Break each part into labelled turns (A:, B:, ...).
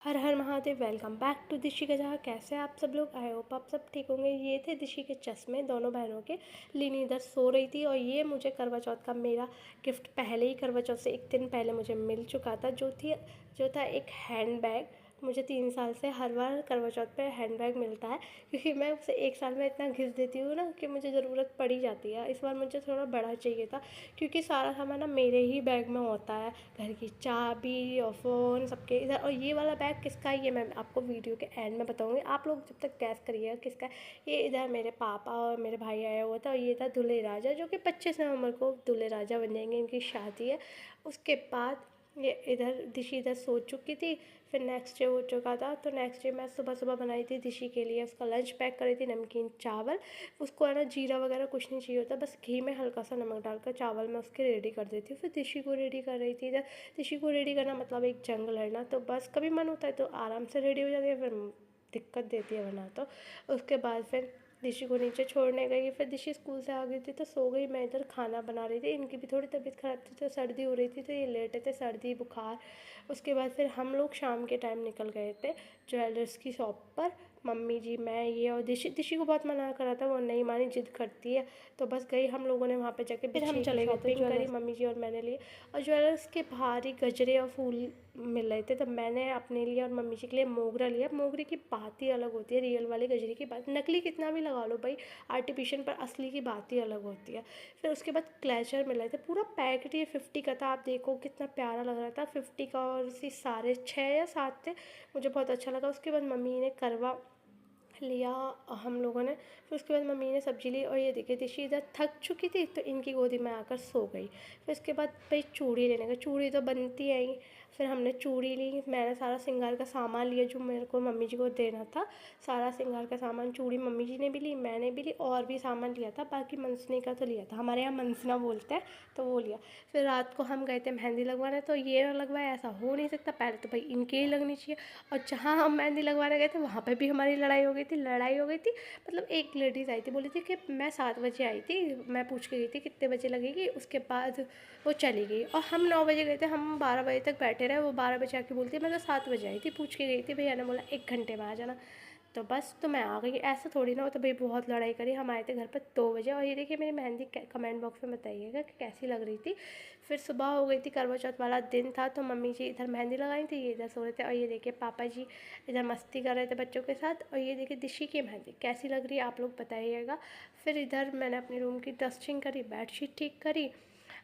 A: हर हर Mahadev. Welcome back to Dishi का जहाँ। कैसे आप सब लोग? आई होप आप सब ठीक होंगे। ये थे दिशी के चश्मे दोनों बहनों के। लिनी इधर सो रही थी और ये मुझे करवा चौथ का मेरा गिफ्ट पहले ही करवा चौथ से एक दिन पहले मुझे मिल चुका था, जो था एक हैंड बैग। मुझे 3 साल से हर बार करवा चौथ पे हैंड बैग मिलता है, क्योंकि मैं उसे एक साल में इतना घिस देती हूँ ना कि मुझे ज़रूरत पड़ ही जाती है। इस बार मुझे थोड़ा बड़ा चाहिए था, क्योंकि सारा सामान ना मेरे ही बैग में होता है। घर की चाबी और फ़ोन सबके इधर। और ये वाला बैग किसका है ये मैं आपको वीडियो के एंड में बताऊँगी। आप लोग जब तक गैस करिएगा किसका है। ये इधर मेरे पापा और मेरे भाई आया हुआ था, और ये था दूल्हे राजा, जो कि 25 नवंबर को दूल्हे राजा बन जाएंगे। इनकी शादी है। उसके बाद ये इधर दिशी इधर सो चुकी थी। फिर नेक्स्ट डे हो चुका था, तो नेक्स्ट डे मैं सुबह सुबह बनाई थी दिशी के लिए। उसका लंच पैक करी थी, नमकीन चावल। उसको है ना जीरा वगैरह कुछ नहीं चाहिए होता, बस घी में हल्का सा नमक डालकर चावल मैं उसके रेडी कर देती हूँ। फिर दिशी को रेडी कर रही थी इधर। दिशी को रेडी करना मतलब एक जंग लड़ना, तो बस कभी मन होता है तो आराम से रेडी हो जाती है, फिर दिक्कत देती है वरना तो। उसके बाद फिर दिशी को नीचे छोड़ने गई। फिर दिशी स्कूल से आ गई थी तो सो गई। मैं इधर खाना बना रही थी। इनकी भी थोड़ी तबीयत ख़राब थी तो सर्दी हो रही थी, तो ये लेटे थे, सर्दी बुखार। उसके बाद फिर हम लोग शाम के टाइम निकल गए थे ज्वेलर्स की शॉप पर। मम्मी जी, मैं, ये और दिशी। दिशी को बहुत मना करा था, वो नहीं मानी, जिद करती है। तो बस गई हम लोगों ने वहाँ पे जाके फिर हम चले गए थे करी, मम्मी जी और मैंने लिए। और ज्वेलर्स के बाहर ही गजरे और फूल मिल रहे थे, तो मैंने अपने लिए और मम्मी जी के लिए मोगरा लिया। मोगरे की बात ही अलग होती है, रियल वाले गजरे की बात। नकली कितना भी लगा लो भाई, आर्टिफिशियल, पर असली की बात ही अलग होती है। फिर उसके बाद क्लेचर मिल रहे थे, पूरा पैकेट ये 50 का था। आप देखो कितना प्यारा लग रहा था, 50 का। और इसी सारे 6 या 7 थे। मुझे बहुत अच्छा लगा। उसके बाद मम्मी ने करवा लिया हम लोगों ने। फिर उसके बाद मम्मी ने सब्जी ली, और ये देखिए दिशी इधर थक चुकी थी तो इनकी गोदी में आकर सो गई। फिर उसके बाद भाई चूड़ी लेने गए। चूड़ी तो बनती है ही। फिर हमने चूड़ी ली। मैंने सारा श्रृंगार का सामान लिया जो मेरे को मम्मी जी को देना था। सारा श्रृंगार का सामान, चूड़ी मम्मी जी ने भी ली, मैंने भी ली, और भी सामान लिया था। बाकी मंसनी का तो लिया था, हमारे यहाँ मंसना बोलते हैं, तो वो लिया। फिर रात को हम गए थे मेहंदी लगवाने, तो ये ना लगवाया, ऐसा हो नहीं सकता। पहले तो भाई इनके ही लगनी चाहिए। और जहाँ हम मेहंदी लगवाने गए थे वहाँ पर भी हमारी लड़ाई हो गई थी। मतलब एक लेडीज़ आई थी, बोली थी कि मैं 7 बजे आई थी, मैं पूछ के गई थी कितने बजे लगेगी, उसके बाद वो चली गई। और हम 9 बजे गए थे, हम 12 बजे तक बैठे रहे। वो 12 बजे आके बोलती है मैं तो 7 बजे आई थी, पूछ के गई थी। भैया ने बोला 1 घंटे में आ जाना। तो बस, तो मैं आ गई। ऐसा थोड़ी ना हो। तो भाई बहुत लड़ाई करी। हम आए थे घर पर 2 बजे। और ये देखिए मेरी मेहंदी, कमेंट बॉक्स में बताइएगा कि कैसी लग रही थी। फिर सुबह हो गई थी, करवा चौथ वाला दिन था, तो मम्मी जी इधर मेहंदी लगाई थी, ये इधर सो रहे थे। और ये देखिए पापा जी इधर मस्ती कर रहे थे बच्चों के साथ। और ये देखिए दिशी की मेहंदी कैसी लग रही है आप लोग बताइएगा। फिर इधर मैंने अपने रूम की डस्टिंग करी, बेडशीट ठीक करी।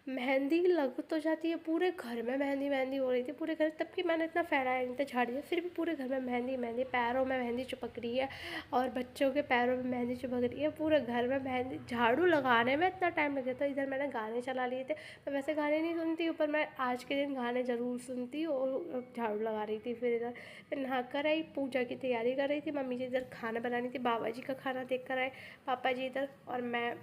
A: मेहंदी लग तो जाती है, पूरे घर में मेहंदी मेहंदी हो रही थी, पूरे घर। तब कि मैंने इतना फैलाया नहीं था, झाड़ दिया, फिर भी पूरे घर में मेहंदी मेहंदी। पैरों में मेहंदी चिपक रही है, और बच्चों के पैरों में मेहंदी चिपक रही है, पूरे घर में मेहंदी। झाड़ू लगाने में इतना टाइम लग गया था। इधर मैंने गाने चला लिए थे। मैं वैसे गाने नहीं सुनती हूँ, पर मैं आज के दिन गाने ज़रूर सुनती हूँ, और झाड़ू लगा रही थी। फिर नहा कर आई, पूजा की तैयारी कर रही थी। मम्मी जी इधर खाना बना रही थी, बाबा जी का खाना देख कर आए पापा जी इधर। और मैं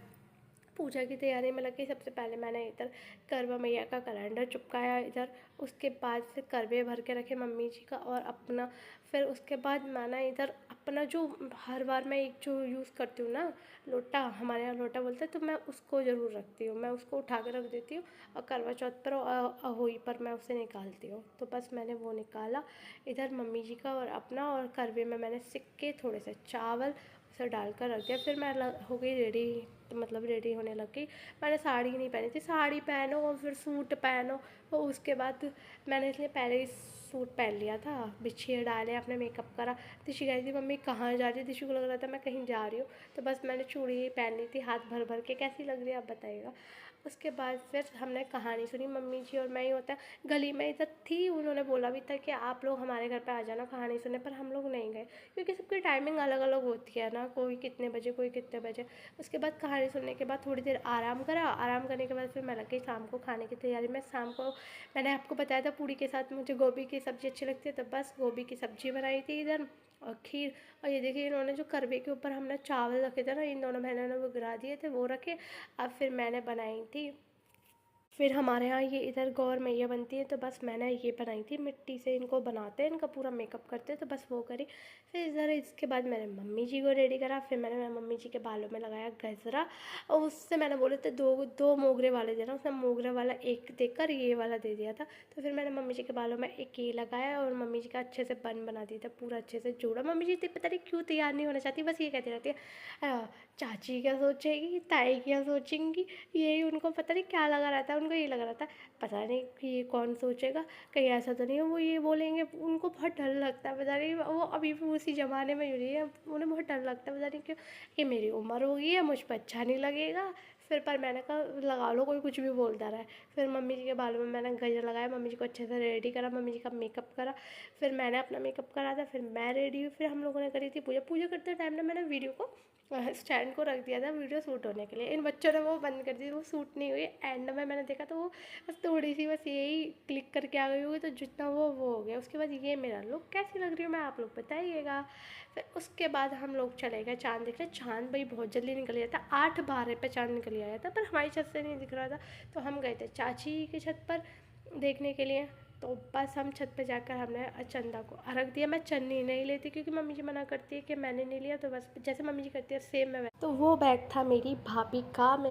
A: पूजा की तैयारी में लगी। सबसे पहले मैंने इधर करवा मैया का कैलेंडर चिपकाया इधर। उसके बाद फिर करवे भर के रखे मम्मी जी का और अपना। फिर उसके बाद मैंने इधर अपना, जो हर बार मैं एक जो यूज़ करती हूँ ना, लोटा, हमारे यहाँ लोटा बोलते हैं, तो मैं उसको ज़रूर रखती हूँ। मैं उसको उठा के रख देती हूँ, और करवा चौथ पर और अहोई पर मैं उसे निकालती हूँ। तो बस मैंने वो निकाला इधर मम्मी जी का और अपना। और करवे में मैंने सिक्के, थोड़े से चावल उसे डालकर रख दिया। फिर मैं हो गई रेडी, तो मतलब रेडी होने लग गई। मैंने साड़ी नहीं पहनी थी। साड़ी पहनो और फिर सूट पहनो। और उसके बाद मैंने इसलिए पहले ही सूट पहन लिया था, बिछिए डाले, अपने मेकअप करा। दिशी कह रही थी मम्मी कहाँ जा रही है, दिशी को लग रहा था मैं कहीं जा रही हूँ। तो बस मैंने चूड़ी ही पहन ली थी, हाथ भर भर के। कैसी लग रही है आप बताइएगा। उसके बाद फिर हमने कहानी सुनी, मम्मी जी और मैं ही होता है। गली में इधर थी, उन्होंने बोला भी था कि आप लोग हमारे घर पे आ जाना कहानी सुनने, पर हम लोग नहीं गए, क्योंकि सबकी टाइमिंग अलग अलग होती है ना, कोई कितने बजे कोई कितने बजे। उसके बाद कहानी सुनने के बाद थोड़ी देर आराम करा। आराम करने के बाद फिर मैं लग गई शाम को खाने की तैयारी में। शाम को मैंने आपको बताया था पूड़ी के साथ मुझे गोभी की सब्ज़ी अच्छी लगती है, तो बस गोभी की सब्ज़ी बनाई थी इधर, और खीर। और ये देखिए इन्होंने जो करवे के ऊपर हमने चावल रखे थे ना, इन दोनों बहनों ने वो गिरा दिए थे, वो रखे। अब फिर मैंने बनाई थी फिर हमारे यहाँ ये इधर गौर मैया बनती है, तो बस मैंने ये बनाई थी, मिट्टी से इनको बनाते हैं, इनका पूरा मेकअप करते हैं, तो बस वो करी। फिर इधर इसके बाद मैंने मम्मी जी को रेडी करा। फिर मैंने मेरे मम्मी जी के बालों में लगाया गजरा, और उससे मैंने बोले थे दो दो मोगरे वाले देना, उसने मोगरे वाला एक देकर ये वाला दे दिया था। तो फिर मैंने मम्मी जी के बालों में एक ये लगाया और मम्मी जी का अच्छे से बन बना दिया था, पूरा अच्छे से जोड़ा। मम्मी जी पता नहीं क्यों तैयार नहीं होना चाहती, बस ये कहती रहती है चाची क्या सोचेगी, ताई क्या सोचेंगी, यही उनको पता नहीं क्या लगा रहता है। उनको ये लगा रहता है पता नहीं कि ये कौन सोचेगा, कहीं ऐसा तो नहीं है वो ये बोलेंगे। उनको बहुत डर लगता है, पता नहीं वो अभी भी उसी ज़माने में जुड़ी है, उन्हें बहुत डर लगता है, पता नहीं क्यों कि मेरी उम्र हो गई है, मुझ पर अच्छा नहीं लगेगा। फिर पर मैंने कहा लगा लो, कोई कुछ भी बोलता रहा है। फिर मम्मी जी के बालों में मैंने गजरा लगाया, मम्मी जी को अच्छे से रेडी करा, मम्मी जी का मेकअप करा। फिर मैंने अपना मेकअप करा था, फिर मैं रेडी हुई। फिर हम लोगों ने करी थी पूजा। पूजा करते टाइम ना मैंने वीडियो को स्टैंड को रख दिया था वीडियो शूट होने के लिए। इन बच्चों ने वो बंद कर दी, वो शूट नहीं हुई। एंड में मैंने देखा तो वो बस थोड़ी सी बस यही क्लिक करके आ गई होगी, तो जितना वो हो गया। उसके बाद ये मेरा लुक कैसी लग रही हूँ मैं, आप लोग बताइएगा। फिर उसके बाद हम लोग चले गए चाँद देखने। चाँद भाई बहुत जल्दी निकल गया था, 8:12 पे चाँद निकल आया था, पर हमारी छत से नहीं दिख रहा था। तो हम गए थे चाची की छत पर देखने के लिए। तो बस हम छत पे जाकर हमने चंदा को अर्घ दिया। मैं चन्नी नहीं लेती क्योंकि मम्मी जी मना करती है कि मैंने नहीं लिया, तो बस जैसे मम्मी जी करती है सेम मैं। तो वो बैग था मेरी भाभी का।